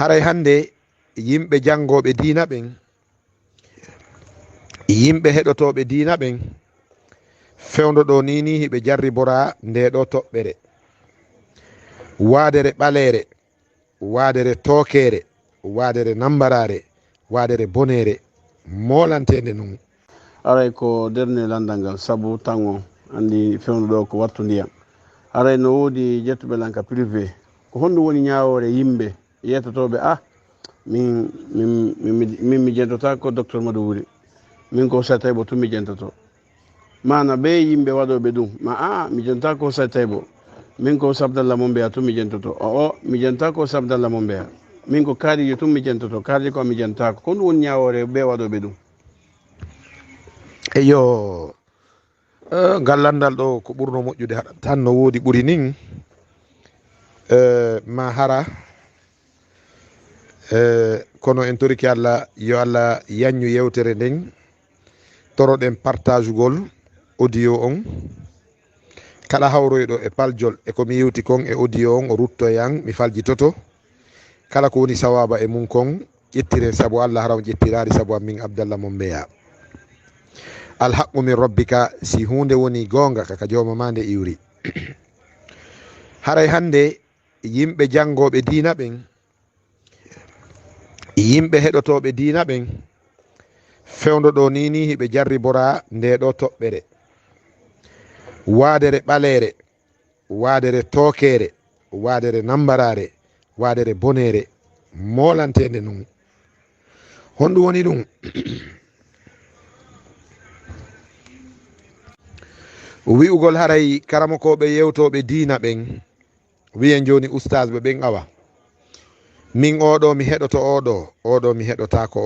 haray hande yimɓe jangoɓe diina ɓen, yimɓe heɗotoɓe diina ɓen, fewdo ɗo nini hiɓe jarribora nde ɗo toɓɓere, waadere ɓalere, waadere tokere, waadere nambarare, waadere bonere molantede non. aray ko dernier landal ngal saabu tango andi fewdo ɗo ko wattu ndiyam. aray no woodi jettuɓe lanka privé ko honɗum woni ñawore yimɓe yettotoɓe min mi jentota ko docteur Madou Wuri, min ko Ousay Taybo tun mi jentoto. mana ɓe yimɓe waɗoɓe ɗum ma mi jentota ko Ousay Taybo, min ko Sabdallah Mombeya tun mi jentoto. mi jentota ko Sabdallah Mombeya, min ko kaarijo tun mi jentoto. kaarijo ko mi jentotako. ko ɗum woni ñawore ɓe waɗoɓe ɗum. eyo ngal landal ɗo ko ɓurno moƴƴude haɗa tan no woodi ɓuri nin ma hara kono en toriki Allah yo Allah yanyu yewtere nden toroɗen partage gol audio on kala hawroyɗo e paljol e komi yewti kon e audio on o ruttoyan mi faljitoto kala ko woni sawaba e mum kon ƴettiren saabu Allah hara o ƴettirari saabu am min Abdallah Mombeya. alhaqqu min rabbika, si hunde woni gonga kaka joma ma nde iwri. haray hande yimɓe jangoɓe diina ɓen, yimɓe heɗotoɓe diina ɓen, fewdo ɗo nini hiɓe jarribora nde ɗo toɓɓere, waadere ɓalere, waadere tokere, waadere nambarare, waadere bonere molantede non. honɗum woni ɗum? wi'ugol haray karamokoɓe yewtoɓe diina ɓen wiyen joni oustage ɓe ɓen awa min oɗo mi heɗoto oɗo mi heɗotako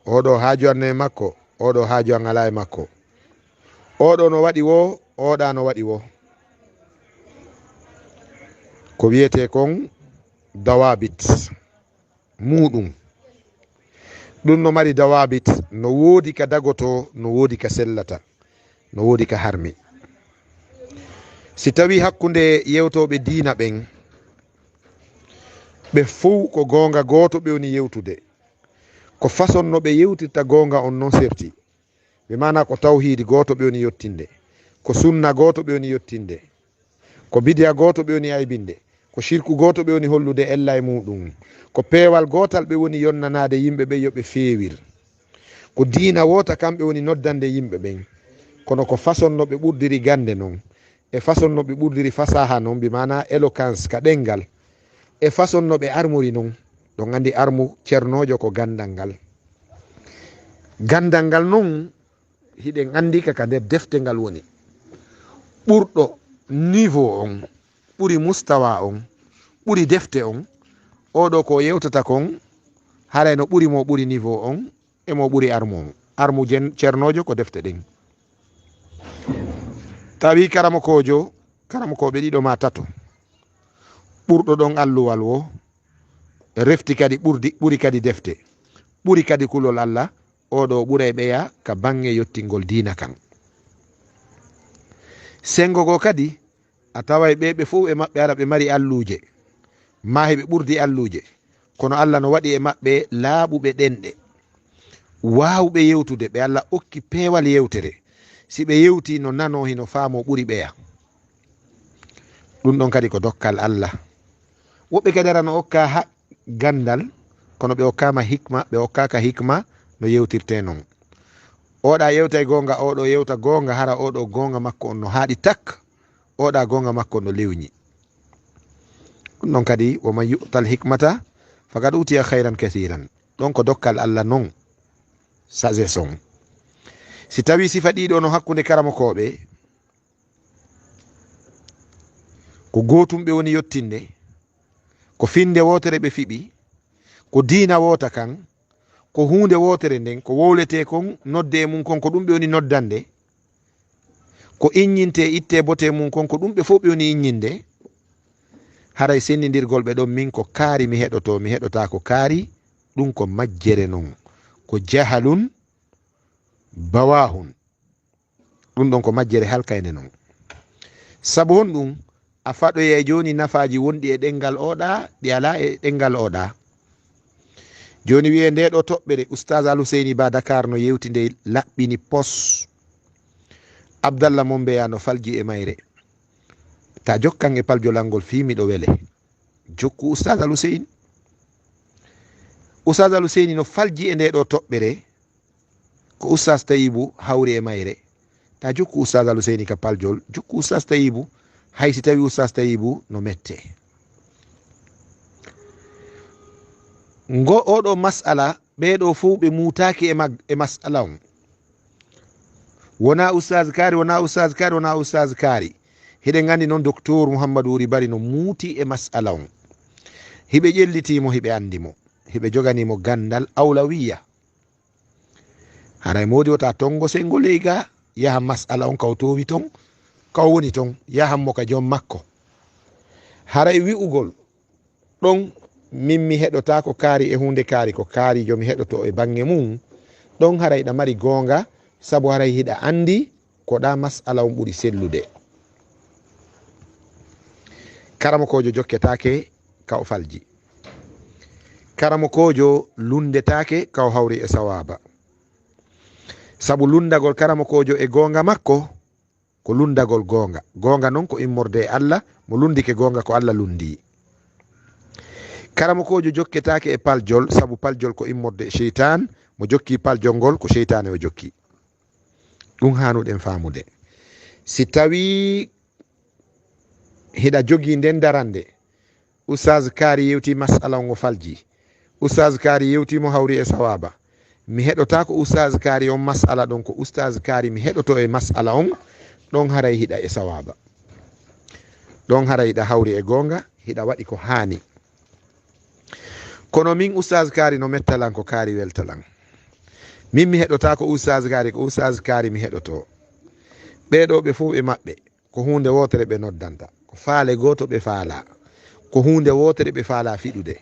oɗo haaju an e makko, oɗo haaju an ala e makko, oɗo no waɗi wo, oɗa no waɗi wo. ko wiyete kon dawabit muɗum ɗum no mari dawabit, no woodi ka dagoto, no woodi ka sellata, no woodi ka harmi. si tawi hakkunde yewtoɓe diina ɓen ɓe fuu ko gonga goto ɓe woni yewtude, ko façon no ɓe yewtirta gonga on non serti, ɓe mana ko tawhidi goto ɓe woni yettinde, ko sunna goto ɓe woni yettinde, ko bidiya goto ɓe woni aybinde, ko shirku goto ɓe woni hollude ella e muɗum, ko peewal gotal ɓe woni yonnanade yimɓe ɓe yoɓe feewir, ko diina wota kamɓe woni noddande yimɓe ɓen. kono ko façon no ɓe ɓurdiri gande non, e façon no ɓe ɓurdiri fasaha non, mbi mana éloquence ka ɗengal, e façon no ɓe armuri non. ɗon andi armu ceernojo ko gandal ngal. gandal ngal non hiɗen andi kaka nder defte ngal woni. ɓurɗo niveau on, ɓuri mustawa on, ɓuri defte on, oɗo ko yewtata kon haray no ɓuri mo ɓuri niveau on e mo ɓuri armu on. armu ceernojo ko defte ɗen. tawi karamokoɓe ɗiɗo ma tato, ɓurɗo ɗon alluwal wo refti kadi ɓuri kadi defte, ɓuri kadi kulol Allah, oɗo ɓuray ɓeya ka bange yottingol diina kan. sengo go kadi a taway ɓe fof e maɓɓe ara ɓe mari alluje, ma heɓe ɓurdi alluje, kono Allah no waɗi e maɓɓe laaɓuɓe ɗenɗe, wawɓe yewtude, ɓe Allah okki peewal yewtere. si ɓe yewti no nano hino faamo ɓuri ɓeya. ɗum ɗon kadi ko dokkal Allah. woɓɓe kadi ara no okka gandal, kono ɓe okkama hikma, ɓe okkaka hikma no yewtirte non. oɗa yewta e gonga, oɗo yewta gonga, hara oɗo gonga makko on no haaɗi tak, oɗa gonga makko no lewñi. ɗum ɗon kadi woman yu'tal hikmata faqad utiya hayran kathiran. ɗon ko dokkal Allah non, sagesse on. si tawi sifa ɗiɗo no hakkunde karamokoɓe, ko gotum ɓe woni yettinde, ko finde wotere ɓe fiɓi, ko diina wota kan, ko hunde wotere nden, ko wowlete kon nodde e mum kon ko ɗum ɓe woni noddande, ko inñinte itte bote mum kon ko ɗum ɓe fof ɓe woni inñinde. haray sendidirgol ɓe ɗon min ko kaari mi heɗota ko kaari, ɗum ko majjere non, ko jahalun bawahun, ɗum ɗon ko majjere halkayne non. sabu honɗum a faɗoye joni nafaji wonɗi e ɗengal oɗa ɗi ala e ɗengal oɗa. joni wiye nde ɗo toɓɓere oustaz Aluseyni Ba Dakar no yewti nde laɓɓini pos Abdallah Mombeya no falji e mayre ta jokkan e paljolal ngol fi miɗo wele jokku oustaz Aluseyni. oustaz Aluseyni no falji e nde ɗo toɓɓere ko oustaz Tayibou hawri e mayre ta jokku oustaz Aluseyni ka paljol jokku oustaz Tayibou haysi tawi oustaz Tayibou no mette ngo oɗo masala ɓeɗo fo ɓe mutaki e masala on wona oustaz Kari wona oustaz Kari wona oustaz Kari hiɗen gandi noon docteur Mouhamadou Wuri Bari no muuti e masala on hiɓe ƴellitimo hiɓe andimo hiɓe joganimo gandal awlawiya haray modi wota tongo sengo leyga yaha masala on kaw towi ton kaw woni ton yahanmo ka joom makko haray wi'ugol ɗon min mi heɗota ko kaari e hunde kaari ko kaari jomi heɗoto e bange mum ɗon haray ɗa mari gonga sabu haray hiɗa andi ko ɗa masala on ɓuri sellude karamo kojo jokketake kaw falji karamo kojo lundetake kaw hawri e sawaba sabu lundagol karamo kojo e gonga makko ko lundagol gonga gonga noon ko immorde e Allah mo lundike gonga ko Allah lundi karamo kojo jokketake e paljol sabu paljol ko immorde e sheytan mo jokki paljol ngol ko sheytane o jokki ɗum hanuɗen famude si tawi hiɗa jogi nden darande oustaz Kari yewti masala ngo falji oustaz Kari yewtimo hawri e sawaba mi heɗota ko oustaz Kari on masala ɗon ko oustaz Kari mi heɗoto e masala on ɗon haray hiɗa e sawaba ɗon haray hiɗa hawri e gonga hiɗa waɗi ko hani kono min oustaz Kari no mettalan ko Kari weltalan min mi heɗota ko oustaz Kari ko oustaz Kari mi heɗoto ɓeɗo ɓe fof ɓe maɓɓe ko hunde wotere ɓe noddanta ko faale goto ɓe faala ko hunde wotere ɓe faala fiɗude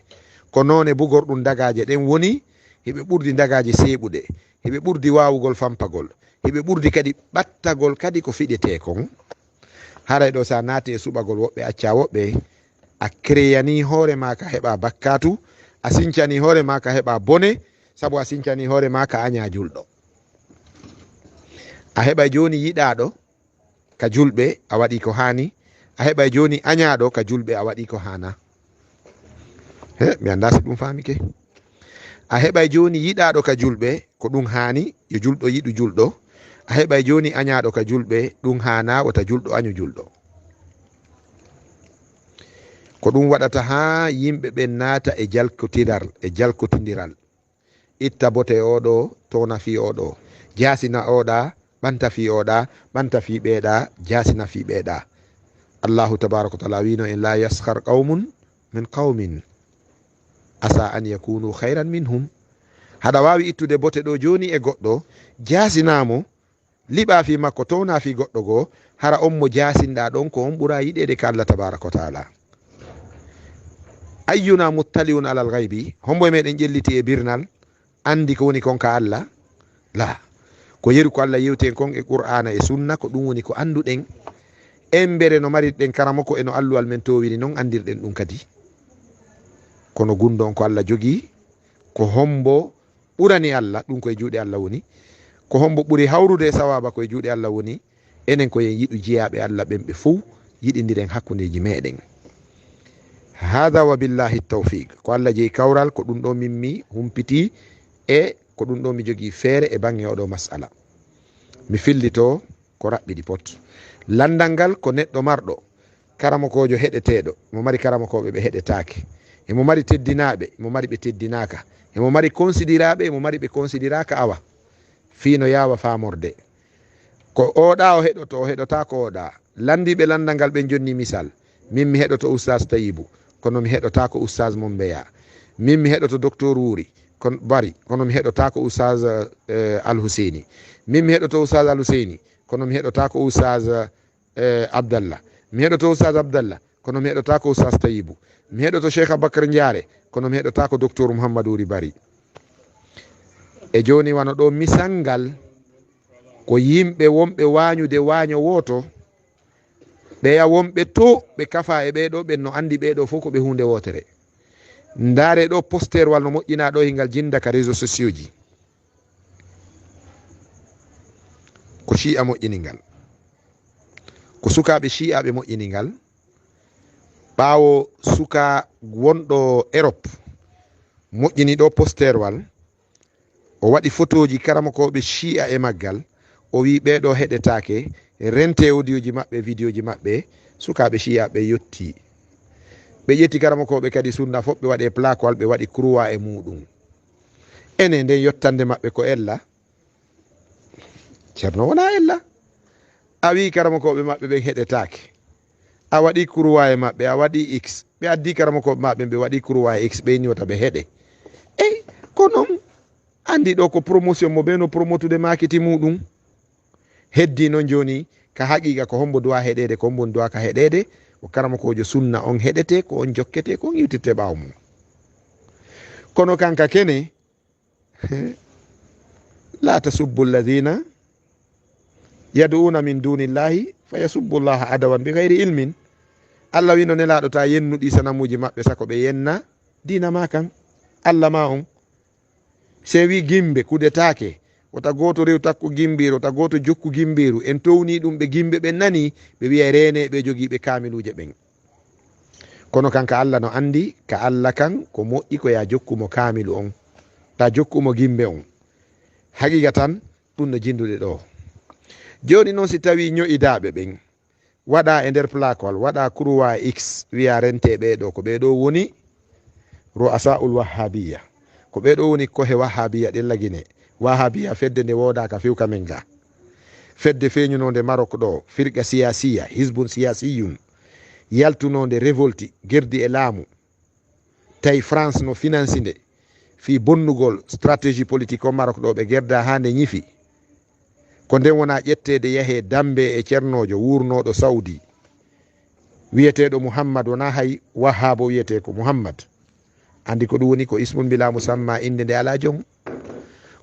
ko noone bugorɗum dagaje ɗen woni hiɓe ɓurdi dagaje seeɓuɗe hiɓe ɓurdi wawugol fampagol hiɓe ɓurdi kadi ɓattagol kadi ko fiɗete kon haray ɗo sa naati e suɓagol woɓɓe acca woɓɓe a créyani hoore ma ka heɓa bakkatu a sincani hoore ma ka heɓa bone sabu a sincani hoore ma ka aña julɗo a heɓa joni yiɗaɗo ka julɓe a waɗi ko hani a heɓa joni añaɗo ka julɓe a waɗi ko hana mi anda si ɗum famike a heɓa joni yiɗaɗo ka julɓe ko ɗum hani yo julɗo yiɗu julɗo a heɓa joni añaɗo ka julɓe ɗum hana wata julɗo añu julɗo ko ɗum waɗata ha yimɓe ɓe naata e jalkotidiral itta bote oɗo towna fi oɗo jasina oɗa ɓanta fi oɗa ɓanta fi ɓeeɗa jasina fi ɓeeɗa allahu tabaraka wa taala wino en la yaskhar qawmun min qawmin asa an yakunu hayran minhum haɗa wawi ittude bote ɗo joni e goɗɗo jasinamo liɓa fi makko towna fi goɗɗo goo hara on mo jasinɗa ɗon ko on ɓuura yiɗede ka Allah tabaraka wa taala ayyuna muttaliun alal ghaibi hombo meɗen ƴelliti e birnal andi ko woni kon ka Allah la ko yeru ko Allah yewten kon e qur'ana e sunna ko ɗum woni ko anduɗen embere no mariɗen karama ko eno alluwal men towiri noon andirɗen ɗum kadi kono gundon ko Allah jogi ko hombo ɓurani Allah ɗum koye juuɗe Allah woni ko hombo ɓuri hawrude sawaba koye juuɗe Allah woni enen koyen yiɗu jeeyaɓe Allah ɓen ɓe fo yiɗidiren hakkudeji meɗen hada wa billahi tawfiq ko Allah jeeyi kawral ko ɗum ɗo mimmi humpiti e ko ɗum ɗo mi jogui feere e bange oɗo masala mi fillito ko raɓɓiɗi pot landal ngal ko neɗɗo marɗo karamakojo heɗeteɗo mo mari karamakoɓe ɓe heɗetake emo mari teddinaɓe emo mari ɓe teddinaka emo mari considiraɓe emo mari ɓe considiraka awa fino yawa famorde ko oɗa o heɗoto o heɗota ko oɗa landiɓe landal ngal ɓe jonni misal min mi heɗoto oustaz Tayibou kono mi heɗota ko oustaz Mombeya min mi heɗoto docteur Wuri kono Bari kono mi heɗota ko oustaz Alhuseyni min mi heɗoto oustaz Alhuseyni kono mi heɗota ko oustaz Abdallah mi heɗoto oustaz Abdallah kono mi heɗota ko oustaz Tayibou mi heɗoto Cheikh Aboubacar Ndiare kono mi heɗota ko docteur Mouhamadou Wuri Bari e joni wano ɗo misal ngal ko yimɓe wonɓe wañude waño woto ɓeya wonɓe to ɓe kafa e ɓeɗo ɓen no andi ɓeɗo fof ko ɓe hunde wotere ndaare ɗo posterwal no moƴƴina ɗo hingal jinda ka réseau sociaux ji ko shi'a moƴƴiningal ko sukaɓe shi'aɓe moƴƴiningal ɓawo suka wonɗo Europe moƴƴini ɗo posterwal o waɗi photoji karamakoɓe shi'a e maggal o wi ɓeɗo heɗetake rente audio ji maɓɓe vidéo ji maɓɓe sukaɓe shi'aɓe yetti ɓe ƴetti karamakoɓe kadi sunna fof ɓe waɗe plaqual ɓe waɗi croix e muɗum ene nden yottande maɓɓe ko ella ceerno wona ella a wi karamakoɓe maɓɓe ɓen heɗetake a waɗi croix e maɓɓe a waɗi x ɓe addi karamakoɓe maɓɓe ɓe waɗi croix e x ɓe ni wata ɓe heɗe eyi ko noon andi ɗo ko promotion mo ɓe no promotude makiti muɗum heddi noon joni ka haqiqa ko hombo duwa heɗede ko hombo duwa ka heɗede o karamakojo sunna on heɗete ko on jokkete ko on iwtirte ɓawo mum kono kanka kene la tasubbu alladina yad'una min dunillahi fa yasubbu llaha adawan bi gayri ilmin allah wino nelaɗo ta yennuɗi sanamuji maɓɓe sako ɓe yenna dina ma kan allah ma on se wi gimbe kudetake wota goto rew takko gimbiru wota goto jokku gimbiru en towni ɗum ɓe gimbe ɓe nani ɓe wiya rene ɓe jogiiɓe kamiluje ɓen kono kanka allah no andi ka allah kan ko moƴƴi ko ya jokkumo kamilu on ta jokkumo gimbe on haqiqa tan ɗum no jinduɗe ɗo joni noon si tawi ño'idaɓe ɓen waɗa e nder placol waɗa croix x wiya rente ɓeɗo ko ɓeɗo woni ru'asaul wahhabiya ko ɓeɗo woni kohe wahhabiya ɗellagine wahabiya fedde nde wodaka fewka men ga fedde feñunode Maroc ɗo firqa siyasiya hisbun siyasiyun yaltunode révolti gerdi e laamu tawi France no finance nde fi bonnugol stratégie politique o Maroc ɗo ɓe gerda ha nde ñifi ko nden wona ƴettede yahe dambe e ceernojo wurnoɗo Saudi wiyeteɗo Mouhammad wona hay wahhabo wiyete ko Mouhammad andi ko ɗum woni ko ismun bila musamma inde nde ala jom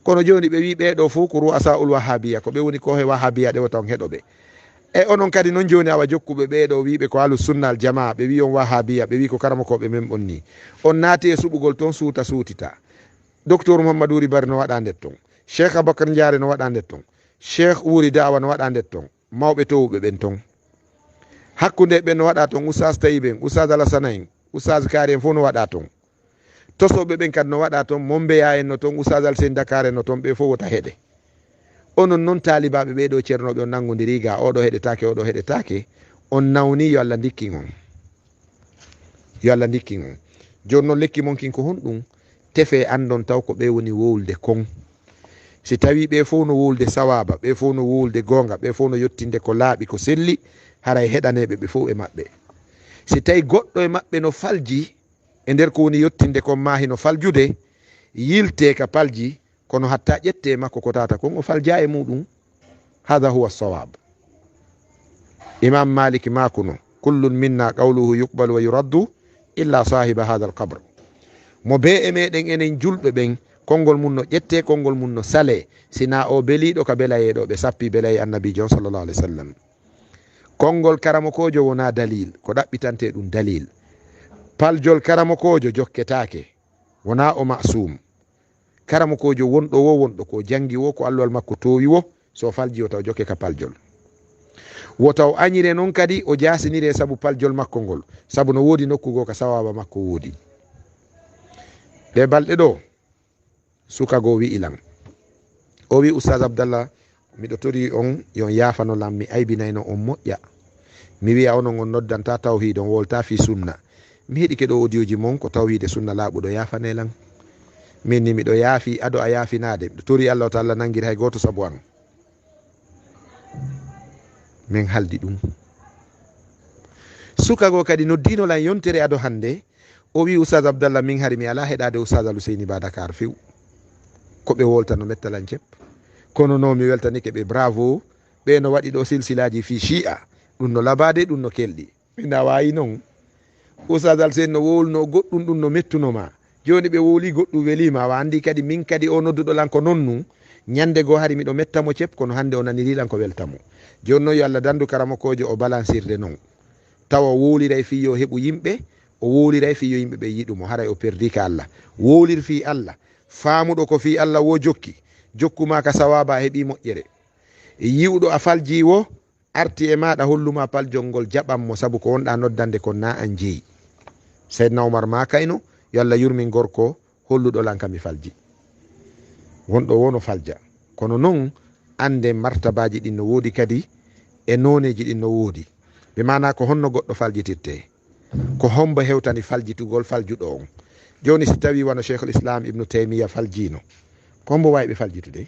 kono joni ɓe wi ɓeɗo fof ko ru'asaul wahhabiya ko ɓe woni ko he wahhabiya ɗe wata on heɗoɓe e onon kadi noon joni awa jokkuɓe ɓeɗo wiɓe ko ahlus sunnal jamaa ɓe wi on wahhabiya ɓe wi ko karamakoɓe men ɓonni on naati e suɓugol toon suuta suutita docteur Mouhamadou Wuri Bari no waɗa nder ton cheikh Aboubacar Ndiare no waɗa nder ton cheikh Wuri Dawa no waɗa nder ton mawɓe towuɓe ɓen ton hakkude ɓen no waɗa ton oustaz Taïb en oustaz Alassane en oustaz Kari en fof no waɗa ton tosoɓe ɓen kadi no waɗa toon Mombeya en no toon oustaz Alsen Dakar en no toon ɓe fof wota heɗe onon noon talibaɓe ɓeɗo ceernoɓe on nangodiri ga oɗo heɗetake oɗo heɗetake on nawni yo Allah dikkin on yo Allah dikkin on joni noon lekki monkin ko honɗum tefe andon taw ko ɓe woni wowlde kon si tawi ɓe fof no wowlde sawaba ɓe fof no wowlde gonga ɓe fof no yettinde ko laaɓi ko selli haray heɗaneɓe ɓe fof e maɓɓe si tawi goɗɗo e maɓɓe no falji e nder ko woni yettinde kon maahi no faljude yilte ka palji kono hatta ƴette makko ko tata kon o falja e muɗum hada huwa sawab imam malik makuno kullun minna qawluhu yuqbalu wa yuraddu illa sahiba hada alqabr mo be e meɗen enen julɓe ɓen konngol mum no ƴette konngol mum no sale sina o beliɗo ka belayeɗo ɓe sappi belaye annabi jon sallallahu alaihi wasallam konngol karamakojo wona dalil ko ɗaɓɓitante ɗum dalil paljol karamakojo jokketake wona o masum karamakojo wonɗo wo wonɗo ko jangi wo ko allowal makko towi wo so falji o taw jokke ka paljol wo taw añire noon kadi o jasinire saabu paljol makko ngol saabu no wodi nokkugo ka sawaba makko wodi ɓe balɗe ɗo sukago wi ilan o wi oustaz Abdallah miɗo tori on yon yafano lam mi aybinayno on moƴƴa mi wiya onon on noddanta tawhid on wolta fi sunna mi heeɗi keɗo audioji mon ko tawhide sunna laaɓuɗo yafanelan min ni miɗo yaafi ado a yaafinade miɗo tori Allah taala nangir hay goto saabu an min haldi ɗum sukago kadi noddinolan yontere ado hande o wi oustaz Abdallah min hari mi ala heɗade oustaz Aluseyni Ba Dakar few ko ɓe wolta no mettalan cep kono no mi weltanike ɓe bravo ɓe no waɗi ɗo silsilaji fi shi'a ɗum no labade ɗum no kelɗi minda wayi noon oustaz Alseyni no wowluno goɗɗum ɗum no mettunoma joni ɓe wowli goɗɗum welima wa andi kadi min kadi o nodduɗo lan ko nonnu ñande go hari miɗo mettamo cep kono hande o nanirilan ko weltamo joni noon yo Allah dandu karamakojo o balansirde noon tawa wowliray fi yo heɓu yimɓe o wowliray fi yo yimɓe ɓe yiɗumo haray o perdika Allah wowlir fi Allah faamuɗo ko fi Allah wo jokki jokkuma ka sawaba heɓi moƴƴere yiwɗo a falji wo arti e maɗa holluma paljol ngol jaɓanmo saabu ko wonɗa noddande kon na an jeeyi seydna oumar ma kayno yo Allah yurmin gorko holluɗo lan kami falji wonɗo wono falja kono noon ande martabaji ɗin no woodi kadi e noneji ɗin no woodi ɓe mana ko honno goɗɗo faljitirte ko hombo hewtani faljitugol faljuɗo on joni si tawi wano cheikhul islam ibnu taymiya faljino ko hombo wawi ɓe faljitude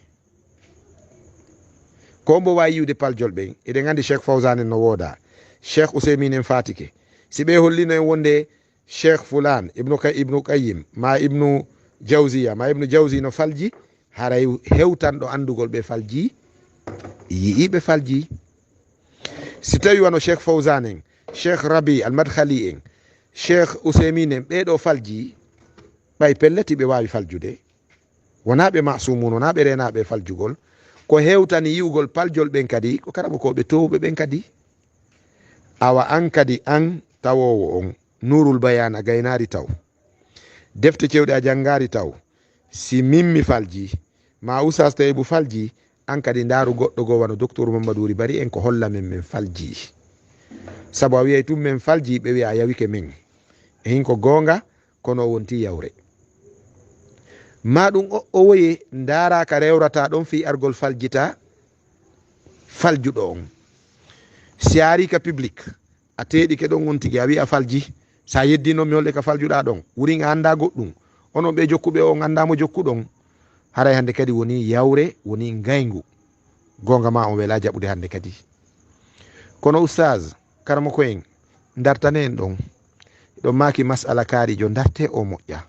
ko hombo wawi yiwde paljol ɓen eɗen gandi cheikh fawzan en no wooda cheikh ousaymin en fatike si ɓe hollino en wonde cheikh fulan ibnu qayyim ma ibnu jawziya ma ibnu jawzi no falji haray hewtanɗo andugol ɓe falji yiiɓe falji si tawi wano cheikh fawzan en cheikh rabi almadkhali en cheikh ousaymin en ɓeɗo falji ɓay pelleti ɓe wawi faljude wona ɓe masumun wona ɓe renaɓe faljugol ko hewtani yiwgol paljol ɓen kadi ko karamo koɓe towɓe ɓen kadi awa an kadi an tawowo on nurul bayan a gaynari taw defte cewɗe a janngari taw si mimmi falji ma usas tawibu falji an kadi ndaru goɗɗo go wano docteur mamadouri bari en ko holla men min falji sabu a wiyay tum men falji ɓe wiya a yawike min e hin ko gonga kono wonti yawre ma ɗum o woye ndara ka rewrata ɗon fi argol faljita faljuɗo on si ari ka public a teɗi ke ɗon on tigui a wi a falji sa yeddino mi holɗe ka faljuɗa ɗon wurin a anda goɗɗum onon ɓe jokkuɓe on andamo jokkuɗon haray hande kadi woni yawre woni gaygu gonga ma on wela jaɓude hande kadi kono oustage karama ko en dartane en ɗon ɗon maki masala kaarijo darte o moƴƴa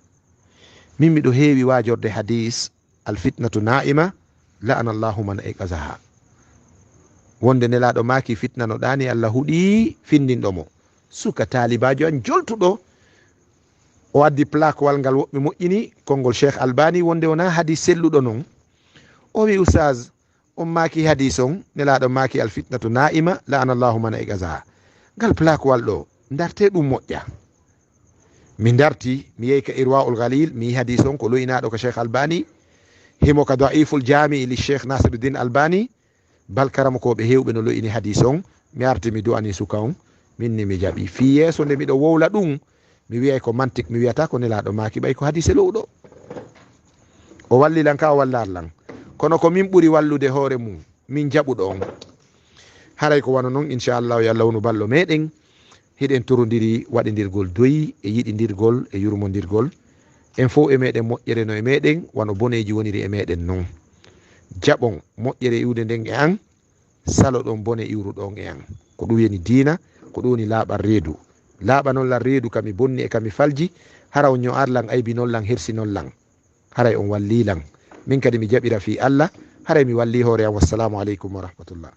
min miɗo heewi wajorde hadis alfitnatu naima la'ana llahu man ayqasaha wonde nelaɗo maki fitna no ɗani Allah huuɗi findinɗomo suka talibajo an joltuɗo o addi plaque wal ngal woɓɓe moƴƴini konngol cheikh albani wonde wona hadis selluɗo noon o wi oustage on maki hadis on nelaɗo maki alfitnatu naima la'ana llahu man ayqasaha ngal plaque wal ɗo darte ɗum moƴƴa mi darti mi yehi ka irwaul galil mi yi hadis on ko loyinaɗo ko cheikh albani himo ka daiful jami li cheikh nasiruddin albani bal karama koɓe hewɓe no loyini hadis on mi arti mi du'ani suka on minni mi jaɓi fi yesso nde miɗo wowla ɗum mi wiyay ko mantique mi wiyata ko nelaɗo maki ɓay ko hadise lowɗo o wallilan ka o wallarlan kono ko min ɓuuri wallude hoore mum min jaɓuɗo on haray ko wano noon inchallahu yo Allah wonu ballo meɗen hiɗen torodiri waɗidirgol doyi e yiɗidirgol e yurmodirgol en fo e meɗen moƴƴere no e meɗen wano boneji woniri e meɗen noon jaɓon moƴƴere iwde nden e an salo ɗon bone iwruɗon e an ko ɗum woni diina ko ɗum woni laaɓal reedu laaɓa noon lan reedu kami bonni e kami falji hara on ño'arlan aybi noon lan hersi noon lan haray on wallilan min kadi mi jaɓira fi Allah haray mi walli hoore am wassalamu aleykum wa rahmatullah